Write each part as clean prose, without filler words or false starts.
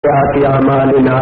أعمالنا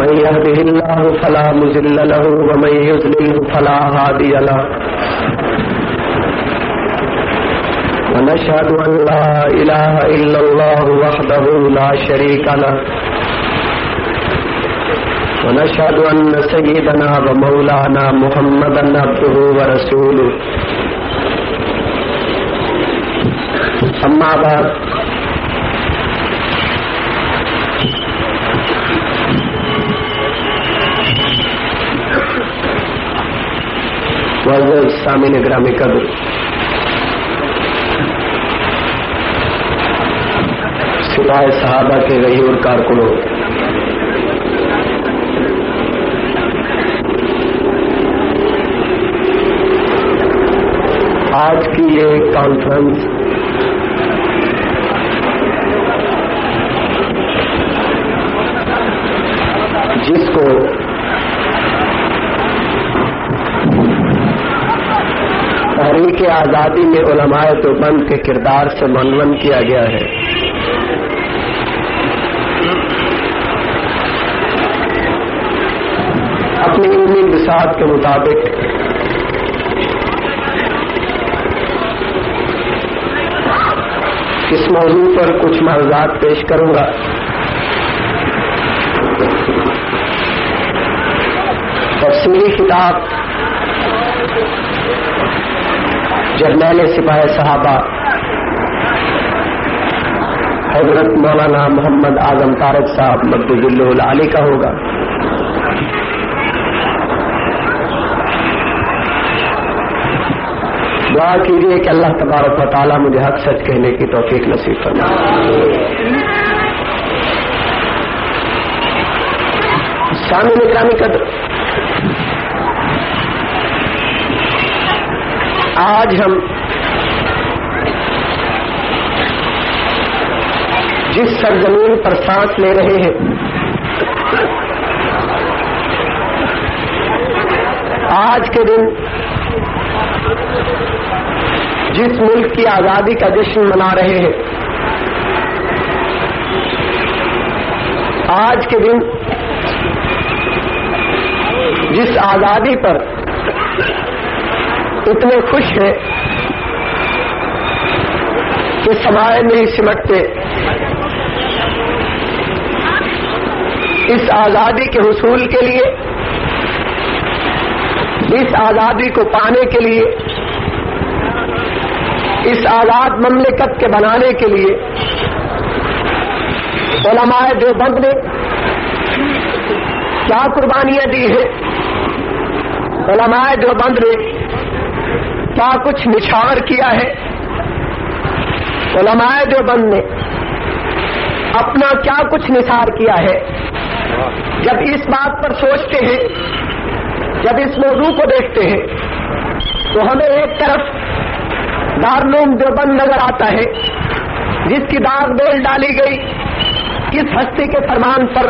من يهده الله فلا مضل له ومن يضلل فلا هادي له ونشهد أن لا إله إلا الله وحده لا شريك له ونشهد أن سيدنا ومولانا محمدا عبده ورسوله أما بعد معزز سامعین گرامی قدر، سپاہ صحابہ کے غیور کارکنوں، آج کی یہ کانفرنس جس کو تحریک آزادی میں علماء دیوبند کے کردار سے عنوان کیا گیا ہے، اپنی علمی بساط کے مطابق اس موضوع پر کچھ ملاحظات پیش کروں گا۔ تفصیلی خطاب جرنیل سپاہ صحابہ حضرت مولانا محمد اعظم طارق صاحب مدد اللہ العالی کا ہوگا۔ دعا کیجیے کہ اللہ تبارک و تعالی مجھے حق سچ کہنے کی توفیق نصیب فرمائے۔ سامعین گرامی قدر، آج ہم جس سرزمین پر سانس لے رہے ہیں، آج کے دن جس ملک کی آزادی کا جشن منا رہے ہیں، آج کے دن جس آزادی پر اتنے خوش ہیں کہ سمائے نہیں سمٹتے، اس آزادی کے حصول کے لیے، اس آزادی کو پانے کے لیے، اس آزاد مملکت کے بنانے کے لیے علماء دیوبند نے کیا قربانیاں دی ہیں، علماء دیوبند نے کیا کچھ نچھاور کیا ہے، علماء دیوبند نے اپنا کیا کچھ نثار کیا ہے۔ جب اس بات پر سوچتے ہیں، جب اس موضوع کو دیکھتے ہیں، تو ہمیں ایک طرف دارالعلوم دیوبند نظر آتا ہے جس کی داغ بیل ڈالی گئی، کس ہستی کے فرمان پر،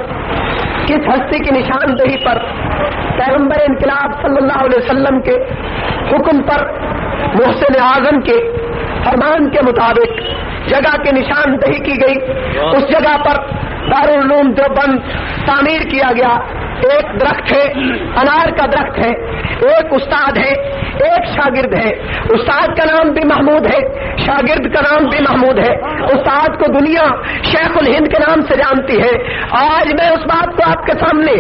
کس ہستی کی نشاندہی پر، پیغمبر انقلاب صلی اللہ علیہ وسلم کے حکم پر، محسن اعظم کے فرمان کے مطابق جگہ کی نشاندہی کی گئی، اس جگہ پر دارالعلوم دیوبند تعمیر کیا گیا۔ ایک درخت ہے، انار کا درخت ہے، ایک استاد ہے، ایک شاگرد ہے، استاد کا نام بھی محمود ہے، شاگرد کا نام بھی محمود ہے، استاد کو دنیا شیخ الہند کے نام سے جانتی ہے۔ آج میں اس بات کو آپ کے سامنے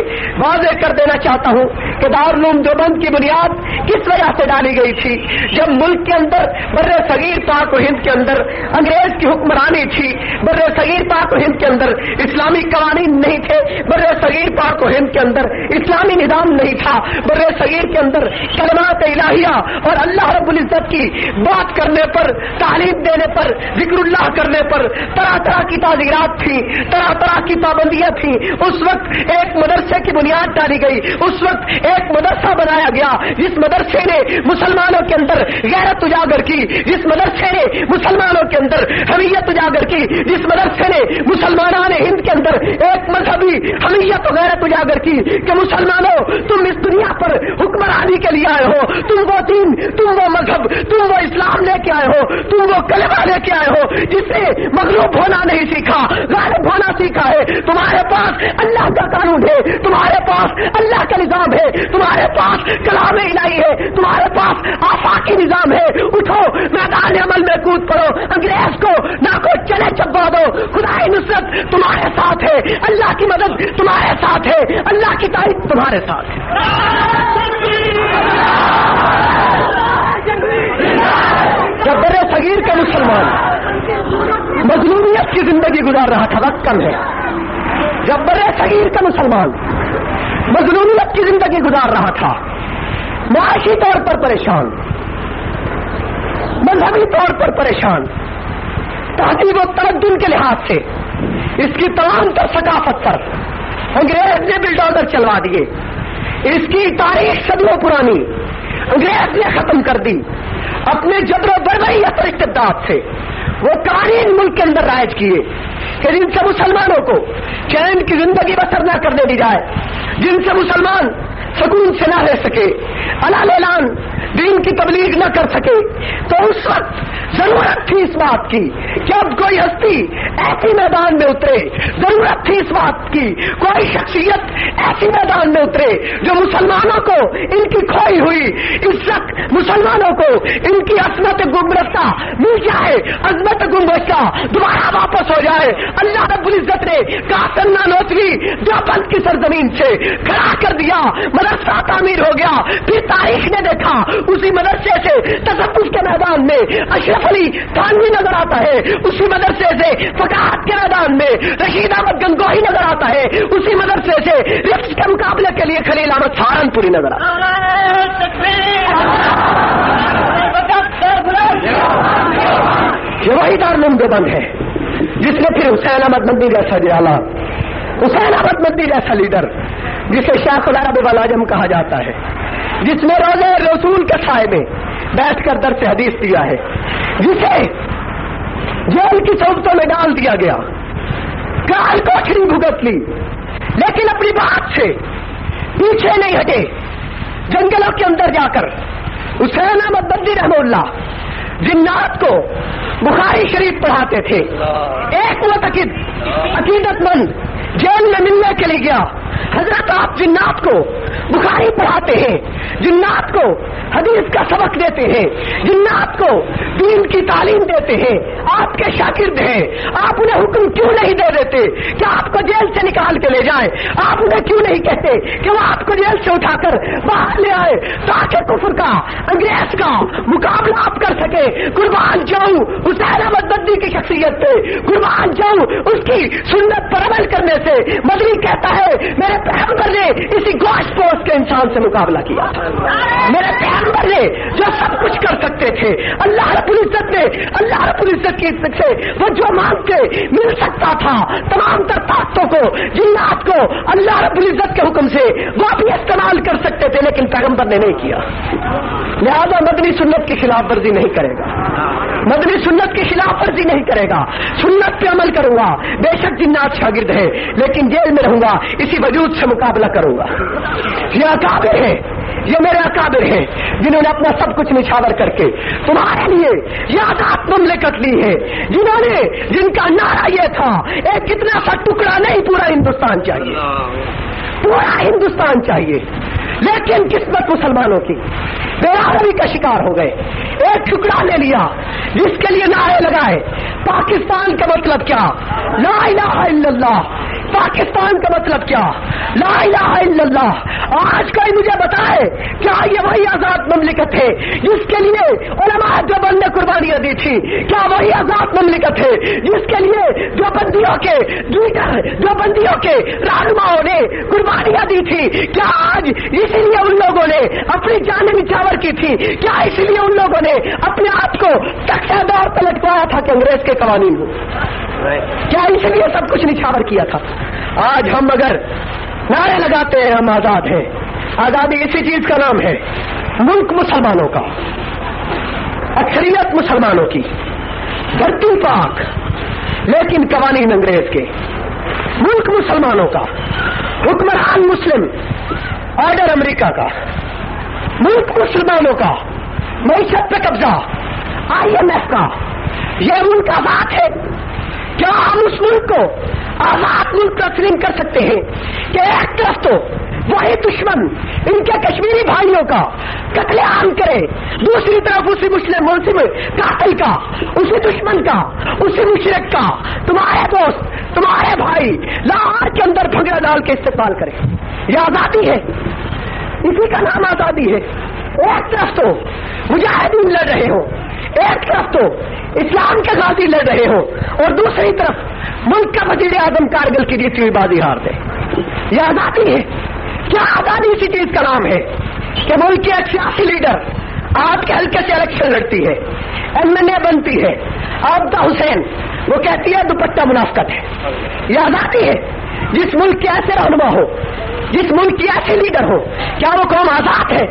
واضح کر دینا چاہتا ہوں کہ دارالعلوم دیوبند کی بنیاد کس وجہ سے ڈالی گئی تھی۔ جب ملک کے اندر بر صغیر پاک و ہند کے اندر انگریز کی حکمرانی تھی، بر صغیر پاک و ہند کے اندر اسلامی قوانین نہیں تھے، بر صغیر پاک و ہند کے اندر اسلامی نظام نہیں تھا، بر صغیر کے اندر کلمات الہیہ اور اللہ رب العزت کی بات کرنے پر، تعلیم دینے پر، ذکر اللہ کرنے پر، طرح طرح کی تعزیرات تھی، طرح طرح کی پابندیاں تھیں. اس وقت ایک مدرسے کی بنیاد ڈالی گئی، اس وقت ایک مدرسہ بنایا گیا جس مدرسے نے مسلمانوں کے اندر غیرت اجاگر کی، جس مدرسے نے مسلمانوں کے اندر حمیت اجاگر کی، جس مدرسے نے مسلمانان ہند کے اندر ایک مذہبی حمیت و غیرت اجاگر کی کہ مسلمانوں تم اس دنیا پر حکمرانی کے لیے آئے ہو، تم وہ دین، تم وہ مذہب، تم وہ اسلام لے کے آئے ہو، تم وہ کلمہ لے کے آئے ہو جس نے مغلوب ہونا نہیں سیکھا، غالب ہونا سیکھا ہے. تمہارے پاس اللہ کا قانون ہے، تمہارے پاس اللہ کا نظام ہے، تمہارے پاس کلام الہی ہے، تمہارے پاس آفاقی نظام ہے. اٹھو میدان عمل میں کود پڑو، انگریز کو نہ کو چلے چبا دو. خدائی نصرت تمہارے ساتھ ہے، اللہ کی مدد تمہارے ساتھ ہے، اللہ کی تائید تمہارے ساتھ ہے. جب برے صغیر کا مسلمان مظلومیت کی زندگی گزار رہا تھا، وقت کم ہے، جب برے صغیر کا مسلمان مظلومیت کی زندگی گزار رہا تھا، معاشی طور پر پریشان، مذہبی طور پر پریشان، تہذیب و تمدن کے لحاظ سے اس کی تمام تر ثقافت پر انگریز نے بلڈوزر چلوا دیے، اس کی تاریخ صدیوں پرانی انگریز نے ختم کر دی. اپنے جبر و بربریت اور استبداد سے وہ قوانین ملک کے اندر رائج کیے کہ جن سے مسلمانوں کو چین کی زندگی بسر نہ کرنے دی جائے، جن سے مسلمان سکون سے نہ رہ سکے، علال اعلان دین کی تبلیغ نہ کر سکے. تو اس وقت ضرورت تھی اس بات کی کہ اب کوئی ہستی ایسی میدان میں اترے، ضرورت تھی اس بات کی کوئی شخصیت ایسی میدان میں اترے جو مسلمانوں کو ان کی کھوئی ہوئی عزت، مسلمانوں کو ان کی عصمت گمرفتہ مل جائے، عظمت گمرفتہ دوبارہ واپس ہو جائے. اللہ رب العزت نے قاسم نانوتوی دیوبند کی سرزمین سے کھڑا کر دیا، مدرسہ تعمیر ہو گیا. پھر تاریخ نے دیکھا اسی مدرسے سے تصوف کے میدان میں اشرف علی تھانوی نظر آتا ہے، اسی مدرسے سے فقاہت کے میدان میں رشید احمد گنگوہی نظر آتا ہے، اسی مدرسے سے رفظ کے مقابلے کے لیے خلیل احمد سہارنپوری نظر آتا ہے. یہ وہی دارالعلوم دیوبند ہے جس نے پھر حسین احمد مدنی جیسا جالا، حسین احمد مدنی جیسا لیڈر جسے شیخ العرب والعجم کہا جاتا ہے، جس نے روضہ رسول کے سائے میں بیٹھ کر درس حدیث دیا ہے، جسے جیل کی صحبتوں میں ڈال دیا گیا، کال کوٹھری بھگت لی، لیکن اپنی بات سے پیچھے نہیں ہٹے. جنگلوں کے اندر جا کر حسین احمد مدنی رحمہ اللہ جنات کو بخاری شریف پڑھاتے تھے. ایک معتقد عقیدت مند جیل میں ملنے کے لیے گیا، حضرت آپ جنات کو بخاری پڑھاتے ہیں، جنات کو حدیث کا سبق دیتے ہیں، جنات کو دین کی تعلیم دیتے ہیں، آپ کے شاگرد ہیں، آپ انہیں حکم کیوں نہیں دے دیتے کہ آپ کو جیل سے نکال کے لے جائیں؟ آپ انہیں کیوں نہیں کہتے کہ وہ آپ کو جیل سے اٹھا کر باہر لے آئے تاکہ کفر کا، انگریز کا مقابلہ آپ کر سکے؟ قربان جاؤں حسین احمد مدنی کی شخصیت پہ، قربان جاؤں اس کی سنت پر عمل کرنے سے. مدنی کہتا ہے میرے پیغمبر نے اسی گوشت پوش کے انسان سے مقابلہ کیا تھا، میرے پیغمبر نے جو سب کچھ کر سکتے تھے، اللہ رب العزت نے، اللہ رب العزت کی عزت سے وہ جو مانگتے مل سکتا تھا، تمام تر طاقتوں کو، جنات کو اللہ رب العزت کے حکم سے وہ بھی استعمال کر سکتے تھے، لیکن پیغمبر نے نہیں کیا. لہذا مدنی سنت کی خلاف ورزی نہیں کرے گا، مدنی سنت کی خلاف ورزی نہیں کرے گا، سنت پہ عمل کروں گا. بے شک جنات شاگرد ہے لیکن جیل میں رہوں گا، اسی وجود سے مقابلہ کروں گا. یہ اکابر ہے، یہ میرے اکابر ہیں جنہوں نے اپنا سب کچھ نچھاور کر کے تمہارے لیے یہ آزاد مملکت لی ہے، جن کا نعرہ یہ تھا ایک کتنا سا ٹکڑا نہیں، پورا ہندوستان چاہیے، پورا ہندوستان چاہیے. لیکن قسمت مسلمانوں کی بے کا شکار ہو گئے. ایک ٹکڑا لے لیا جس کے لیے نعرے لگائے. پاکستان کا مطلب کیا؟ لا الہ الا اللہ. پاکستان کا مطلب کیا؟ لا الہ الا اللہ. آج کوئی مجھے بتائے کیا یہ وہی آزاد مملکت ہے جس کے لیے علماء دیوبند نے قربانیاں دی تھی؟ کیا وہی آزاد مملکت ہے جس کے لیے دیوبندیوں کے دیوبندیوں کے رہنماؤں نے قربانیاں دی تھی؟ کیا آج اسی لیے ان لوگوں نے اپنی جانیں نچھاور کی تھی؟ کیا اسی لیے ان لوگوں نے اپنے آپ کو تخت دور پہ لٹکوایا تھا کہ انگریز کے قوانین ہو؟ کیا اس لیے سب کچھ نچھاور کیا تھا؟ آج ہم اگر نعرے لگاتے ہیں ہم آزاد ہیں، آزادی اسی چیز کا نام ہے، ملک مسلمانوں کا، اکثریت مسلمانوں کی، دھرتی پاک لیکن قوانین انگریز کے، ملک مسلمانوں کا، حکمران مسلم، آرڈر امریکہ کا، ملک مسلمانوں کا، معیشت پہ قبضہ IMF کا، یہ ملک آزاد ہے؟ کیا ہم اس ملک کو آزاد ملک تسلیم کر سکتے ہیں کہ ایک طرف تو وہی دشمن ان کے کشمیری بھائیوں کا قتل عام کرے، دوسری طرف اسی مسلم قاتل کا، اسی دشمن کا، اسی مشرک کا، تمہارے دوست، تمہارے بھائی لاہور کے اندر پھگڑا ڈال کے استقبال کرے؟ یہ آزادی ہے؟ اسی کا نام آزادی ہے؟ ایک طرف تو مجاہدین لڑ رہے ہو، ایک طرف تو اسلام کے غازی لڑ رہے ہو، اور دوسری طرف ملک کا وزیر اعظم کارگل کی جیتی ہوئی بازی ہار دے۔ یہ آزادی ہے؟ کیا آزادی اسی چیز کا نام ہے کہ ملک کی ایک سیاسی لیڈر آپ کے حلقے سے الیکشن لڑتی ہے، MNA بنتی ہے، عابدہ حسین وہ کہتی ہے دوپٹہ منافقت ہے؟ یہ آزادی ہے؟ جس ملک کے ایسے رہنما ہو، جس ملک کی ایسی لیڈر ہو، کیا وہ قوم آزاد ہے؟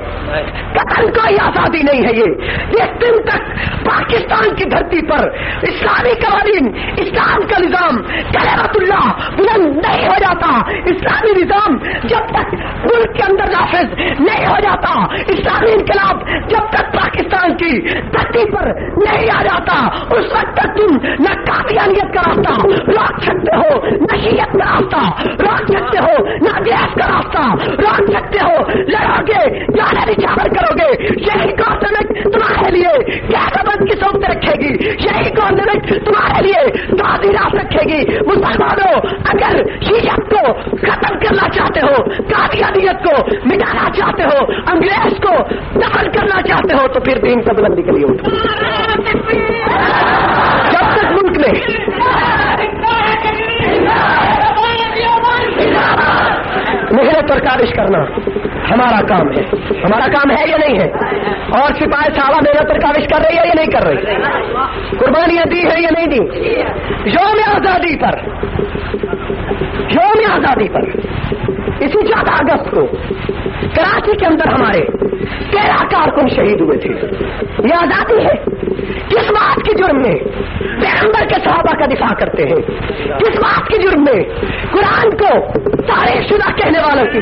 قتل کوئی آزادی نہیں ہے۔ یہ جس دن تک پاکستان کی دھرتی پر اسلامی قوانین، اسلام کا نظام، کلمۃ اللہ بلند نہیں ہو جاتا، اسلامی نظام جب تک ملک کے اندر نافذ نہیں ہو جاتا، اسلامی انقلاب جب تک پاکستان کی دھرتی پر نہیں آ جاتا، اس وقت تک تم نہ قادیانیت کا راستہ روک سکتے ہو، نہ شیعت کا راستہ روک سکتے ہو، نہ گیس کا راستہ روک سکتے ہو۔ لڑو گے، جانے نچھاور کرو گے، یہی گورنمنٹ تمہارے لیے قیادت کی صحبت رکھے گی، یہی گورنمنٹ تمہارے لیے تعزیرات رکھے گی۔ مسلمانوں، اگر شیعت کو ختم کرنا چاہتے ہو، قادیانیت کو مٹانا چاہتے ہو، انگریز کو دفن کرنا چاہتے ہو، تو پھر دین کا بلندی کے لیے اٹھو۔ جب تک ملک میں محنت اور کاوش کرنا ہمارا کام ہے، ہمارا کام ہے یا نہیں ہے؟ اور سپاہی صحابہ محنت اور کاوش کر رہی ہے یا نہیں کر رہی؟ قربانیاں دی ہے یا نہیں دی؟ یوم آزادی پر، یوم آزادی پر اسی 14 اگست کو کراچی کے اندر ہمارے 13 کارکن شہید ہوئے تھے۔ یہ آزادی ہے؟ کس بات کے جرم میں پیغمبر کے صحابہ کا دفاع کرتے ہیں؟ کس بات کے جرم میں قرآن کو تاریخ شدہ کہنے والوں کی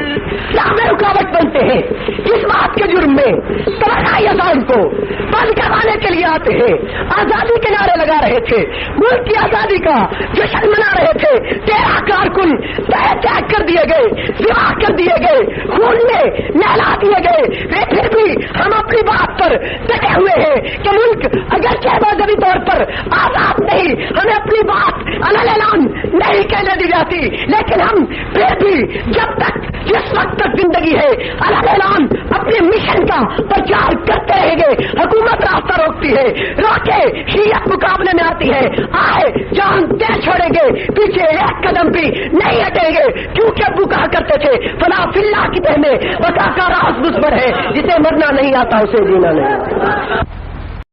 راہ میں رکاوٹ بنتے ہیں؟ کس بات کے جرم میں توانائی اذان کو بند کروانے کے لیے آتے ہیں؟ آزادی کے نعرے لگا رہے تھے، ملک کی آزادی کا جشن منا رہے تھے، 13 کارکن تیگ کر دیے گئے، سوا کر دیے گئے، خون میں نہلا دیے گئے۔ پھر بھی ہم اپنی بات پر ڈٹے ہوئے ہیں کہ ملک اگرچہ مذہبی طور پر آزاد نہیں، ہمیں اپنی بات اعلان نہیں کہنے دی جاتی، لیکن ہم پھر بھی جب تک جس وقت تک زندگی ہے اعلان اپنے مشن کا پرچار کرتے رہیں گے۔ حکومت راستہ روکتی ہے، روکے، شیعت مقابلے میں آتی ہے، آئے جان دے چھوڑیں گے، پیچھے ایک قدم بھی نہیں ہٹیں گے، کیونکہ ابو کہا کرتے تھے فلا فی اللہ کی بہنیں وقا کا راز مصبر ہے، جسے مرنا نہیں آتا اسے جینا نہیں آتا۔